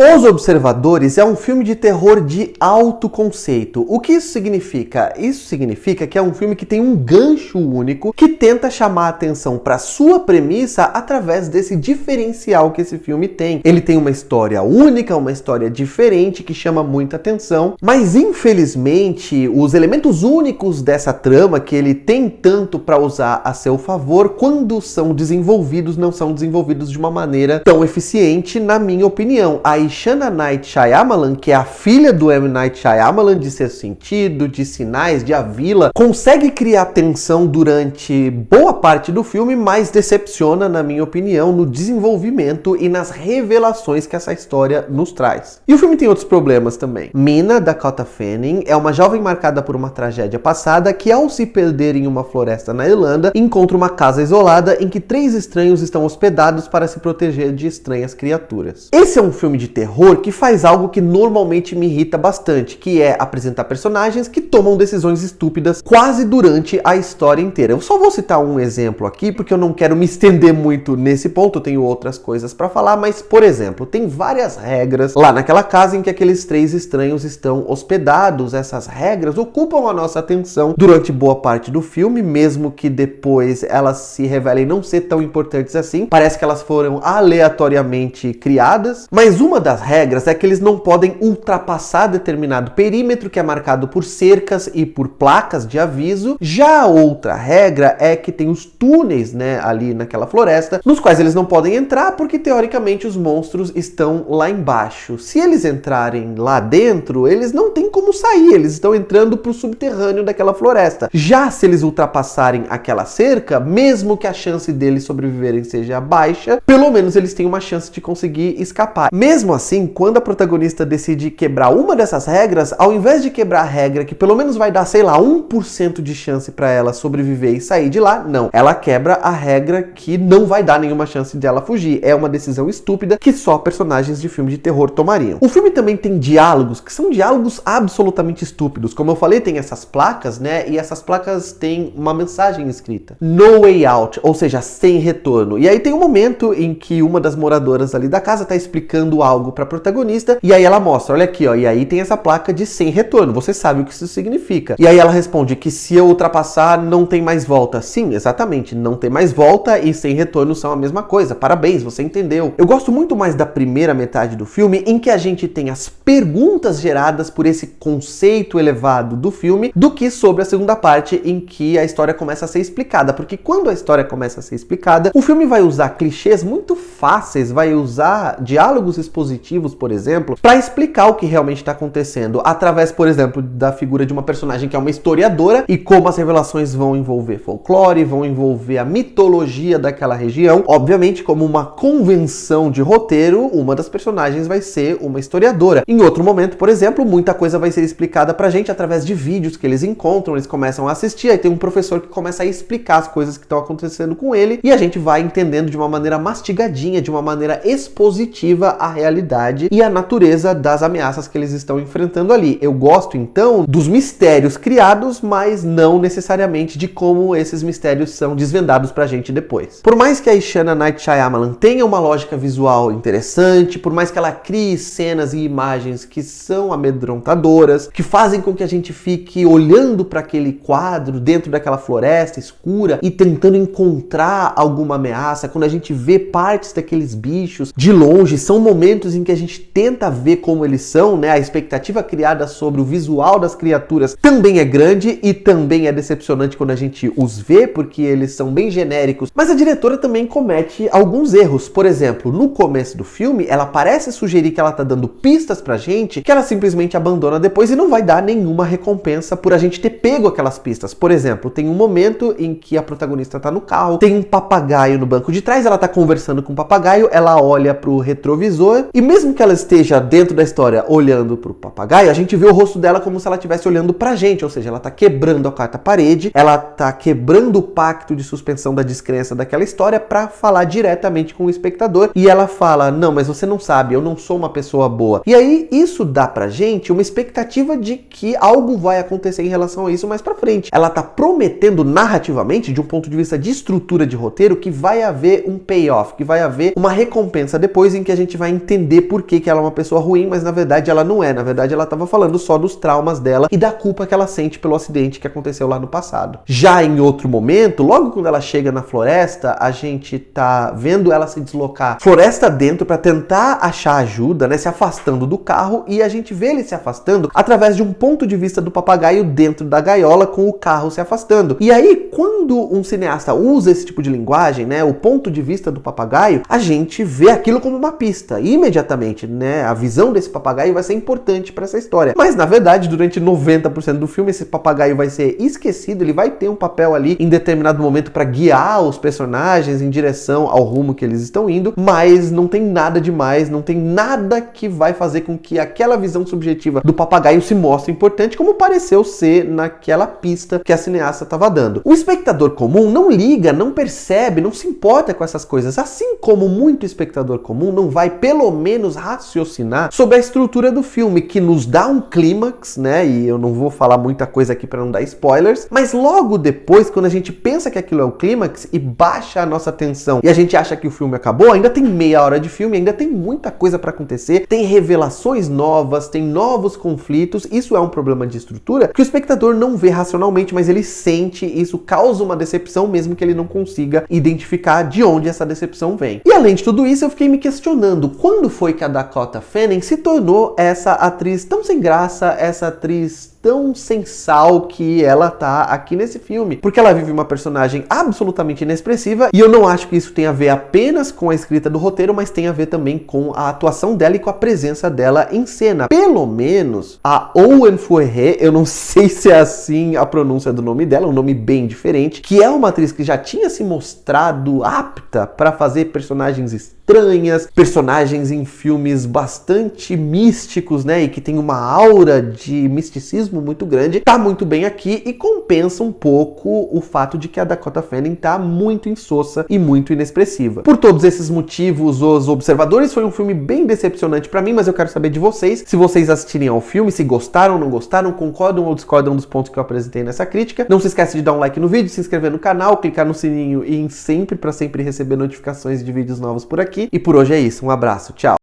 Os Observadores é um filme de terror de alto conceito. O que isso significa? Isso significa que é um filme que tem um gancho único que tenta chamar a atenção para sua premissa através desse diferencial que esse filme tem. Ele tem uma história única, uma história diferente que chama muita atenção, mas infelizmente os elementos únicos dessa trama que ele tem tanto para usar a seu favor, quando são desenvolvidos, não são desenvolvidos de uma maneira tão eficiente, na minha opinião. A Ishana Night Shyamalan, que é a filha do M. Night Shyamalan, de Sexto Sentido, de Sinais, de A Vila, consegue criar tensão durante boa parte do filme, mas decepciona, na minha opinião, no desenvolvimento e nas revelações que essa história nos traz. E o filme tem outros problemas também. Mina, Dakota Fanning, é uma jovem marcada por uma tragédia passada que, ao se perder em uma floresta na Irlanda, encontra uma casa isolada em que 3 estranhos estão hospedados para se proteger de estranhas criaturas. Esse é um filme de terror que faz algo que normalmente me irrita bastante, que é apresentar personagens que tomam decisões estúpidas quase durante a história inteira. Eu só vou citar um exemplo aqui, porque eu não quero me estender muito nesse ponto, eu tenho outras coisas para falar, mas, por exemplo, tem várias regras lá naquela casa em que aqueles 3 estranhos estão hospedados. Essas regras ocupam a nossa atenção durante boa parte do filme, mesmo que depois elas se revelem não ser tão importantes assim. Parece que elas foram aleatoriamente criadas, mas uma das regras é que eles não podem ultrapassar determinado perímetro que é marcado por cercas e por placas de aviso. Já a outra regra é que tem os túneis, ali naquela floresta, nos quais eles não podem entrar porque teoricamente os monstros estão lá embaixo. Se eles entrarem lá dentro, eles não têm como sair, eles estão entrando pro subterrâneo daquela floresta. Já se eles ultrapassarem aquela cerca, mesmo que a chance deles sobreviverem seja baixa, pelo menos eles têm uma chance de conseguir escapar. Mesmo assim, quando a protagonista decide quebrar uma dessas regras, ao invés de quebrar a regra que pelo menos vai dar, 1% de chance para ela sobreviver e sair de lá, não. Ela quebra a regra que não vai dar nenhuma chance de ela fugir. É uma decisão estúpida que só personagens de filme de terror tomariam. O filme também tem diálogos que são diálogos absolutamente estúpidos. Como eu falei, tem essas placas, e essas placas têm uma mensagem escrita: No way out, ou seja, sem retorno. E aí tem um momento em que uma das moradoras ali da casa tá explicando algo pra protagonista, e aí ela mostra, olha aqui, e aí tem essa placa de sem retorno, você sabe o que isso significa. E aí ela responde que se eu ultrapassar, não tem mais volta. Sim, exatamente, não tem mais volta e sem retorno são a mesma coisa. Parabéns, você entendeu. Eu gosto muito mais da primeira metade do filme, em que a gente tem as perguntas geradas por esse conceito elevado do filme, do que sobre a segunda parte, em que a história começa a ser explicada. Porque quando a história começa a ser explicada, o filme vai usar clichês muito fáceis, vai usar diálogos expositivos, por exemplo, para explicar o que realmente está acontecendo, através, por exemplo, da figura de uma personagem que é uma historiadora e como as revelações vão envolver folclore, vão envolver a mitologia daquela região. Obviamente, como uma convenção de roteiro, uma das personagens vai ser uma historiadora. Em outro momento, por exemplo, muita coisa vai ser explicada pra gente através de vídeos que eles encontram, eles começam a assistir, aí tem um professor que começa a explicar as coisas que estão acontecendo com ele, e a gente vai entendendo de uma maneira mastigadinha, de uma maneira expositiva a realidade e a natureza das ameaças que eles estão enfrentando ali. Eu gosto, então, dos mistérios criados, mas não necessariamente de como esses mistérios são desvendados pra gente depois. Por mais que a Ishana Night Shyamalan tenha uma lógica visual interessante, por mais que ela crie cenas e imagens que são amedrontadoras, que fazem com que a gente fique olhando para aquele quadro dentro daquela floresta escura e tentando encontrar alguma ameaça, quando a gente vê partes daqueles bichos de longe, são momentos em que a gente tenta ver como eles são, a expectativa criada sobre o visual das criaturas também é grande e também é decepcionante quando a gente os vê, porque eles são bem genéricos. Mas a diretora também comete alguns erros. Por exemplo, no começo do filme, ela parece sugerir que ela tá dando pistas pra gente, que ela simplesmente abandona depois e não vai dar nenhuma recompensa por a gente ter pego aquelas pistas. Por exemplo, tem um momento em que a protagonista tá no carro, tem um papagaio no banco de trás, ela tá conversando com o papagaio, ela olha pro retrovisor e mesmo que ela esteja dentro da história olhando pro papagaio, a gente vê o rosto dela como se ela estivesse olhando pra gente, ou seja, ela tá quebrando a quarta parede, ela tá quebrando o pacto de suspensão da descrença daquela história pra falar diretamente com o espectador, e ela fala: não, mas você não sabe, eu não sou uma pessoa boa. E aí isso dá pra gente uma expectativa de que algo vai acontecer em relação a isso mais pra frente. Ela tá prometendo narrativamente, de um ponto de vista de estrutura de roteiro, que vai haver um payoff, que vai haver uma recompensa depois em que a gente vai entender entender por que ela é uma pessoa ruim, mas na verdade ela não é. Na verdade ela estava falando só dos traumas dela e da culpa que ela sente pelo acidente que aconteceu lá no passado. Já em outro momento, logo quando ela chega na floresta, a gente tá vendo ela se deslocar floresta dentro para tentar achar ajuda, né, se afastando do carro, e a gente vê ele se afastando através de um ponto de vista do papagaio dentro da gaiola com o carro se afastando. E aí, quando um cineasta usa esse tipo de linguagem, né, o ponto de vista do papagaio, a gente vê aquilo como uma pista. E imediatamente, né, a visão desse papagaio vai ser importante para essa história. Mas na verdade, durante 90% do filme, esse papagaio vai ser esquecido, ele vai ter um papel ali em determinado momento para guiar os personagens em direção ao rumo que eles estão indo, mas não tem nada demais, não tem nada que vai fazer com que aquela visão subjetiva do papagaio se mostre importante, como pareceu ser naquela pista que a cineasta estava dando. O espectador comum não liga, não percebe, não se importa com essas coisas, assim como muito espectador comum não vai pelo menos raciocinar sobre a estrutura do filme, que nos dá um clímax, né, e eu não vou falar muita coisa aqui para não dar spoilers, mas logo depois, quando a gente pensa que aquilo é o clímax e baixa a nossa atenção e a gente acha que o filme acabou, ainda tem meia hora de filme, ainda tem muita coisa para acontecer, tem revelações novas, tem novos conflitos. Isso é um problema de estrutura que o espectador não vê racionalmente, mas ele sente, isso causa uma decepção mesmo que ele não consiga identificar de onde essa decepção vem. E além de tudo isso, eu fiquei me questionando quando foi que a Dakota Fanning se tornou essa atriz tão sem graça, essa atriz tão sem sal que ela tá aqui nesse filme, porque ela vive uma personagem absolutamente inexpressiva, e eu não acho que isso tenha a ver apenas com a escrita do roteiro, mas tem a ver também com a atuação dela e com a presença dela em cena. Pelo menos a Owen Fouéré, eu não sei se é assim a pronúncia do nome dela, um nome bem diferente, que é uma atriz que já tinha se mostrado apta para fazer personagens estranhas, personagens em filmes bastante místicos, né, e que tem uma aura de misticismo muito grande, tá muito bem aqui e compensa um pouco o fato de que a Dakota Fanning tá muito insossa e muito inexpressiva. Por todos esses motivos, Os Observadores foi um filme bem decepcionante pra mim, mas eu quero saber de vocês, se vocês assistirem ao filme, se gostaram, não gostaram, concordam ou discordam dos pontos que eu apresentei nessa crítica. Não se esquece de dar um like no vídeo, se inscrever no canal, clicar no sininho e em sempre para sempre receber notificações de vídeos novos por aqui. E por hoje é isso, um abraço, tchau!